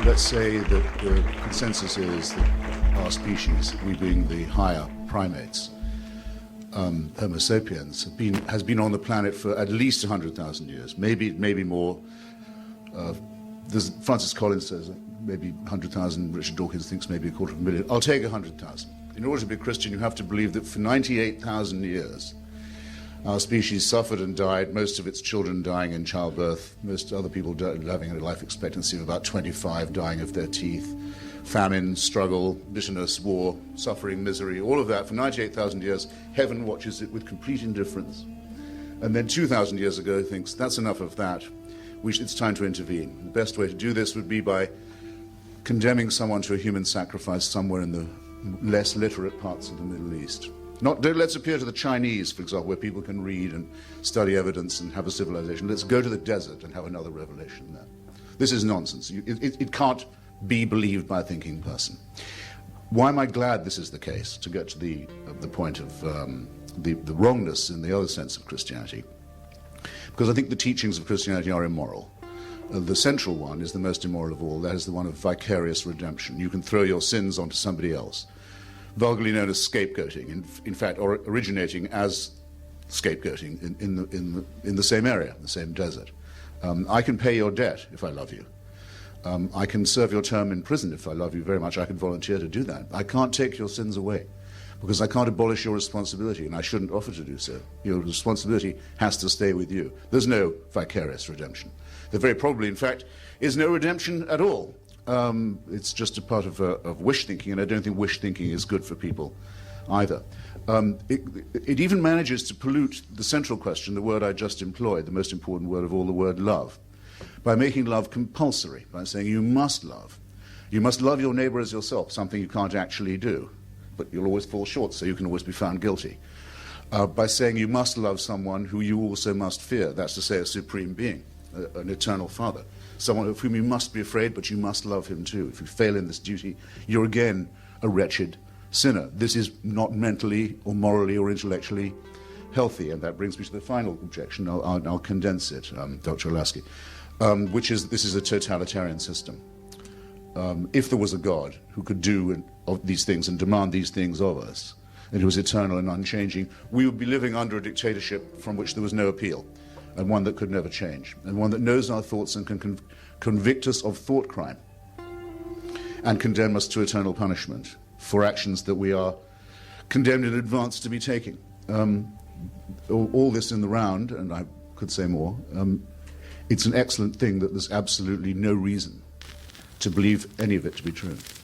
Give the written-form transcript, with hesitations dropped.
Let's say that the consensus is that our species, we being the higher primates, Homo sapiens, has been on the planet for at least 100,000 years, maybe more. Francis Collins says maybe 100,000. Richard Dawkins thinks maybe 250,000. I'll take 100,000. In order to be a Christian, you have to believe that for 98,000 years, our species suffered and died, most of its children dying in childbirth, most other people having a life expectancy of about 25, dying of their teeth, famine, struggle, bitterness, war, suffering, misery, all of that for 98,000 years. Heaven watches it with complete indifference. And then 2,000 years ago thinks, that's enough of that. It's time to intervene. The best way to do this would be by condemning someone to a human sacrifice somewhere in the less literate parts of the Middle East. Let's appeal to the Chinese, for example, where people can read and study evidence and have a civilization. Let's go to the desert and have another revelation there. This is nonsense. It can't be believed by a thinking person. Why am I glad this is the case? To get to the point of the wrongness in the other sense of Christianity. Because I think the teachings of Christianity are immoral. The central one is the most immoral of all. That is the one of vicarious redemption. You can throw your sins onto somebody else, vulgarly known as scapegoating, in fact, or originating as scapegoating in the same area, the same desert. I can pay your debt if I love you. I can serve your term in prison if I love you very much. I can volunteer to do that. I can't take your sins away because I can't abolish your responsibility, and I shouldn't offer to do so. Your responsibility has to stay with you. There's no vicarious redemption. There very probably, in fact, is no redemption at all. It's just a part of wish thinking, and I don't think wish thinking is good for people either. It even manages to pollute the central question, the word I just employed, the most important word of all, the word love, by making love compulsory, by saying you must love. You must love your neighbor as yourself, something you can't actually do, but you'll always fall short, so you can always be found guilty. By saying you must love someone who you also must fear, that's to say a supreme being, an eternal father, someone of whom you must be afraid, but you must love him too. If you fail in this duty, you're again a wretched sinner. This is not mentally or morally or intellectually healthy, and that brings me to the final objection. I'll condense it, Dr. Olasky, which is this is a totalitarian system. If there was a God who could do these things and demand these things of us, and who was eternal and unchanging, we would be living under a dictatorship from which there was no appeal, and one that could never change, and one that knows our thoughts and can convict us of thought crime and condemn us to eternal punishment for actions that we are condemned in advance to be taking. All this in the round, and I could say more, it's an excellent thing that there's absolutely no reason to believe any of it to be true.